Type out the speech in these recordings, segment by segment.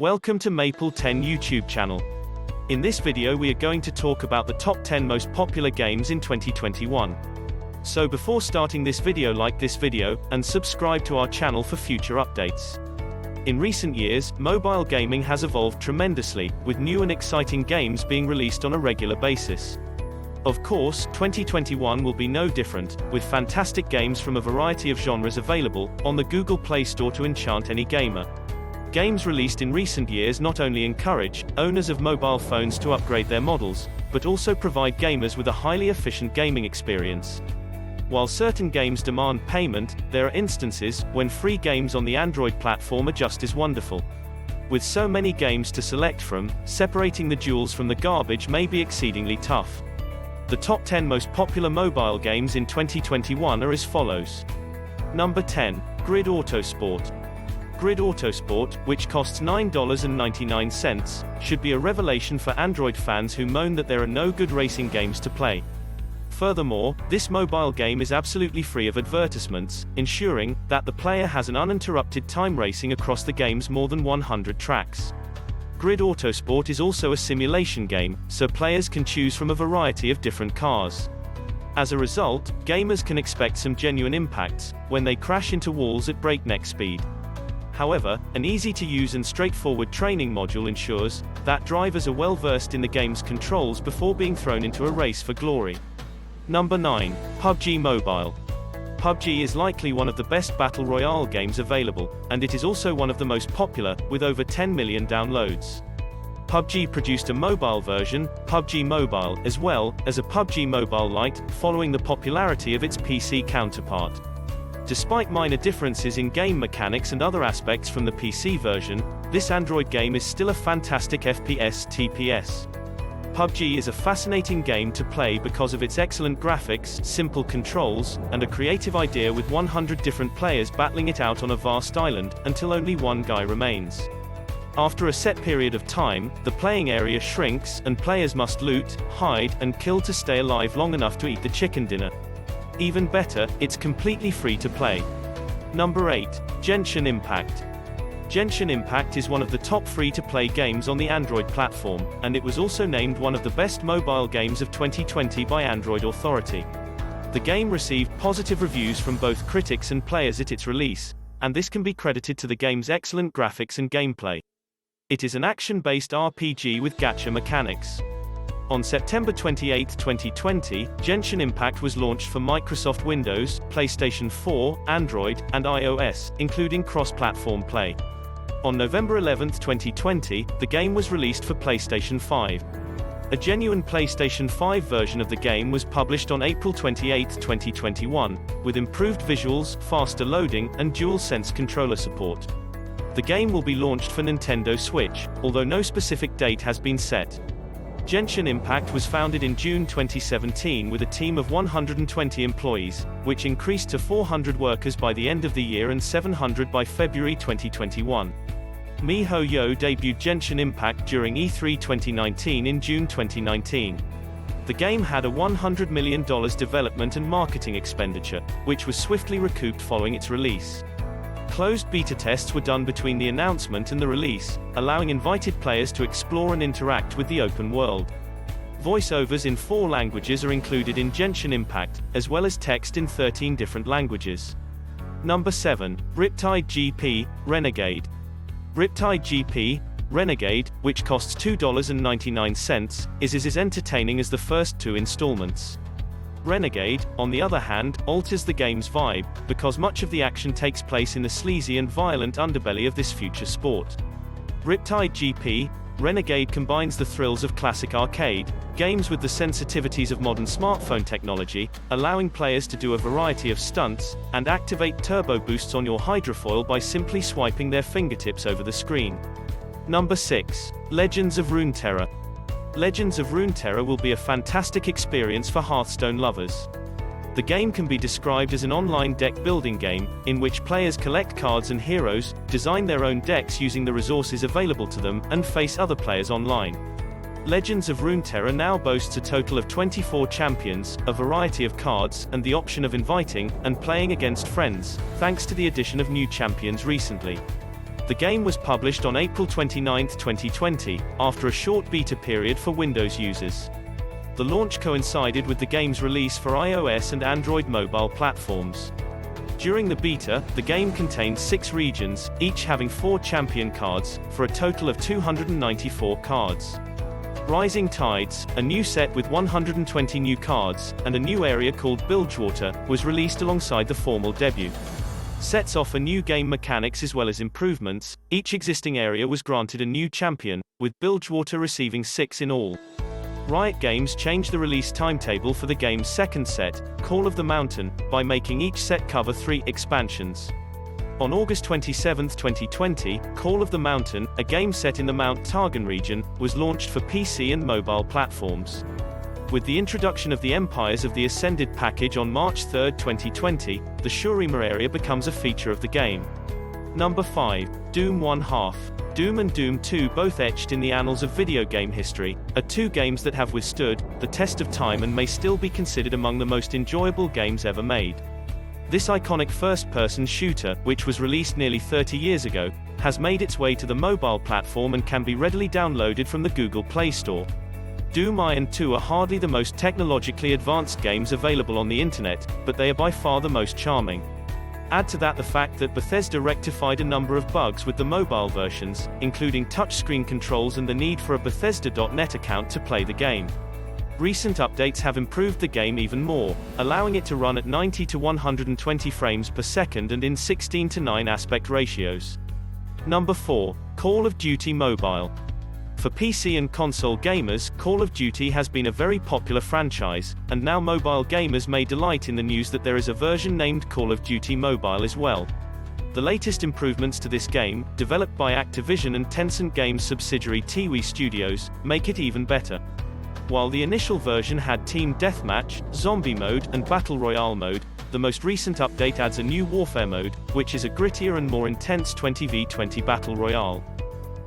Welcome to Maple 10 YouTube channel. In this video we are going to talk about the top 10 most popular games in 2021. So before starting this video, like this video, and subscribe to our channel for future updates. In recent years, mobile gaming has evolved tremendously, with new and exciting games being released on a regular basis. Of course, 2021 will be no different, with fantastic games from a variety of genres available on the Google Play Store to enchant any gamer. Games released in recent years not only encourage owners of mobile phones to upgrade their models, but also provide gamers with a highly efficient gaming experience. While certain games demand payment, there are instances when free games on the Android platform are just as wonderful. With so many games to select from, separating the jewels from the garbage may be exceedingly tough. The top 10 most popular mobile games in 2021 are as follows. Number 10. Grid Autosport. Grid Autosport, which costs $9.99, should be a revelation for Android fans who moan that there are no good racing games to play. Furthermore, this mobile game is absolutely free of advertisements, ensuring that the player has an uninterrupted time racing across the game's more than 100 tracks. Grid Autosport is also a simulation game, so players can choose from a variety of different cars. As a result, gamers can expect some genuine impacts when they crash into walls at breakneck speed. However, an easy-to-use and straightforward training module ensures that drivers are well versed in the game's controls before being thrown into a race for glory. Number 9. PUBG Mobile. PUBG is likely one of the best battle royale games available, and it is also one of the most popular, with over 10 million downloads. PUBG produced a mobile version, PUBG Mobile, as well as a PUBG Mobile Lite, following the popularity of its PC counterpart. Despite minor differences in game mechanics and other aspects from the PC version, this Android game is still a fantastic FPS/TPS. PUBG is a fascinating game to play because of its excellent graphics, simple controls, and a creative idea with 100 different players battling it out on a vast island, until only one guy remains. After a set period of time, the playing area shrinks, and players must loot, hide, and kill to stay alive long enough to eat the chicken dinner. Even better, it's completely free to play. Number 8. Genshin Impact. Genshin Impact is one of the top free-to-play games on the Android platform, and it was also named one of the best mobile games of 2020 by Android Authority. The game received positive reviews from both critics and players at its release, and this can be credited to the game's excellent graphics and gameplay. It is an action-based RPG with gacha mechanics. On September 28, 2020, Genshin Impact was launched for Microsoft Windows, PlayStation 4, Android, and iOS, including cross-platform play. On November 11, 2020, the game was released for PlayStation 5. A genuine PlayStation 5 version of the game was published on April 28, 2021, with improved visuals, faster loading, and DualSense controller support. The game will be launched for Nintendo Switch, although no specific date has been set. Genshin Impact was founded in June 2017 with a team of 120 employees, which increased to 400 workers by the end of the year and 700 by February 2021. miHoYo debuted Genshin Impact during E3 2019 in June 2019. The game had a $100 million development and marketing expenditure, which was swiftly recouped following its release. Closed beta tests were done between the announcement and the release, allowing invited players to explore and interact with the open world. Voiceovers in 4 languages are included in Genshin Impact, as well as text in 13 different languages. Number 7. Riptide GP Renegade. Riptide GP Renegade, which costs $2.99, is as entertaining as the first 2 installments. Renegade, on the other hand, alters the game's vibe, because much of the action takes place in the sleazy and violent underbelly of this future sport. Riptide GP Renegade combines the thrills of classic arcade games with the sensitivities of modern smartphone technology, allowing players to do a variety of stunts, and activate turbo boosts on your hydrofoil by simply swiping their fingertips over the screen. Number 6. Legends of Runeterra. Legends of Runeterra will be a fantastic experience for Hearthstone lovers. The game can be described as an online deck-building game, in which players collect cards and heroes, design their own decks using the resources available to them, and face other players online. Legends of Runeterra now boasts a total of 24 champions, a variety of cards, and the option of inviting and playing against friends, thanks to the addition of new champions recently. The game was published on April 29, 2020, after a short beta period for Windows users. The launch coincided with the game's release for iOS and Android mobile platforms. During the beta, the game contained 6 regions, each having 4 champion cards, for a total of 294 cards. Rising Tides, a new set with 120 new cards, and a new area called Bilgewater, was released alongside the formal debut. Sets offer new game mechanics as well as improvements. Each existing area was granted a new champion, with Bilgewater receiving 6 in all. Riot Games changed the release timetable for the game's second set, Call of the Mountain, by making each set cover 3 expansions. On August 27, 2020, Call of the Mountain, a game set in the Mount Targan region, was launched for PC and mobile platforms. With the introduction of the Empires of the Ascended package on March 3, 2020, the Shurima area becomes a feature of the game. Number 5. Doom 1/2. Doom and Doom 2, both etched in the annals of video game history, are 2 games that have withstood the test of time and may still be considered among the most enjoyable games ever made. This iconic first-person shooter, which was released nearly 30 years ago, has made its way to the mobile platform and can be readily downloaded from the Google Play Store. Doom 1 and 2 are hardly the most technologically advanced games available on the internet, but they are by far the most charming. Add to that the fact that Bethesda rectified a number of bugs with the mobile versions, including touchscreen controls and the need for a Bethesda.net account to play the game. Recent updates have improved the game even more, allowing it to run at 90 to 120 frames per second and in 16 to 9 aspect ratios. Number 4. Call of Duty Mobile. For PC and console gamers, Call of Duty has been a very popular franchise, and now mobile gamers may delight in the news that there is a version named Call of Duty Mobile as well. The latest improvements to this game, developed by Activision and Tencent Games subsidiary Tiwi Studios, make it even better. While the initial version had Team Deathmatch, Zombie Mode, and Battle Royale mode, the most recent update adds a new Warfare mode, which is a grittier and more intense 20v20 Battle Royale.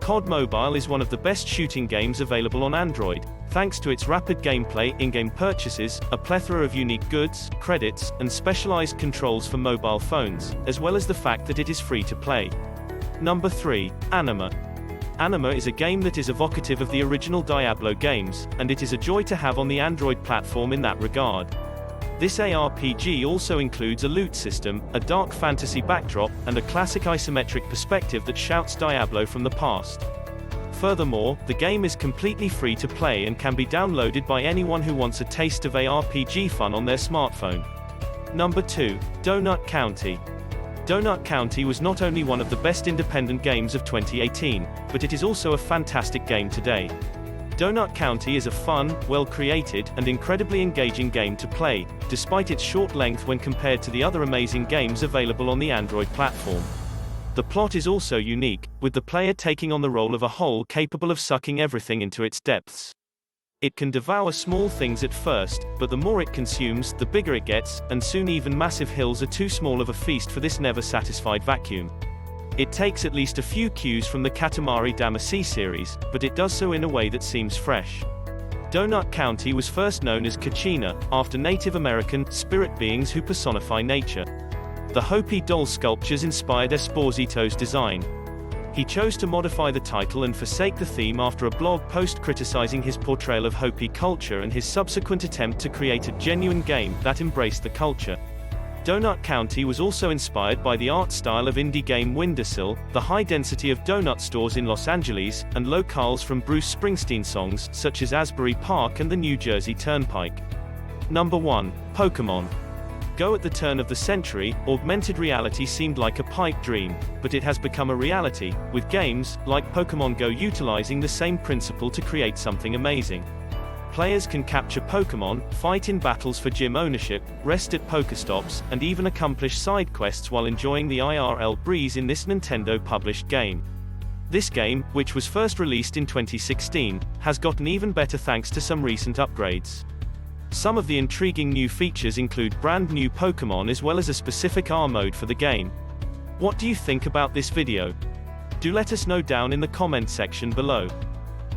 COD Mobile is one of the best shooting games available on Android, thanks to its rapid gameplay, in-game purchases, a plethora of unique goods, credits, and specialized controls for mobile phones, as well as the fact that it is free to play. Number 3. Anima. Anima is a game that is evocative of the original Diablo games, and it is a joy to have on the Android platform in that regard. This ARPG also includes a loot system, a dark fantasy backdrop, and a classic isometric perspective that shouts Diablo from the past. Furthermore, the game is completely free to play and can be downloaded by anyone who wants a taste of ARPG fun on their smartphone. Number 2. Donut County. Donut County was not only one of the best independent games of 2018, but it is also a fantastic game today. Donut County is a fun, well-created, and incredibly engaging game to play, despite its short length when compared to the other amazing games available on the Android platform. The plot is also unique, with the player taking on the role of a whole capable of sucking everything into its depths. It can devour small things at first, but the more it consumes, the bigger it gets, and soon even massive hills are too small of a feast for this never-satisfied vacuum. It takes at least a few cues from the Katamari Damacy series, but it does so in a way that seems fresh. Donut County was first known as Kachina, after Native American spirit beings who personify nature. The Hopi doll sculptures inspired Esposito's design. He chose to modify the title and forsake the theme after a blog post criticizing his portrayal of Hopi culture and his subsequent attempt to create a genuine game that embraced the culture. Donut County was also inspired by the art style of indie game Windowsill, the high density of donut stores in Los Angeles, and locales from Bruce Springsteen songs, such as Asbury Park and the New Jersey Turnpike. Number 1. Pokémon Go. At the turn of the century, augmented reality seemed like a pipe dream, but it has become a reality, with games, like Pokémon Go utilizing the same principle to create something amazing. Players can capture Pokémon, fight in battles for gym ownership, rest at Pokestops, and even accomplish side quests while enjoying the IRL breeze in this Nintendo-published game. This game, which was first released in 2016, has gotten even better thanks to some recent upgrades. Some of the intriguing new features include brand new Pokémon as well as a specific R mode for the game. What do you think about this video? Do let us know down in the comment section below.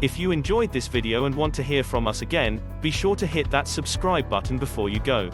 If you enjoyed this video and want to hear from us again, be sure to hit that subscribe button before you go.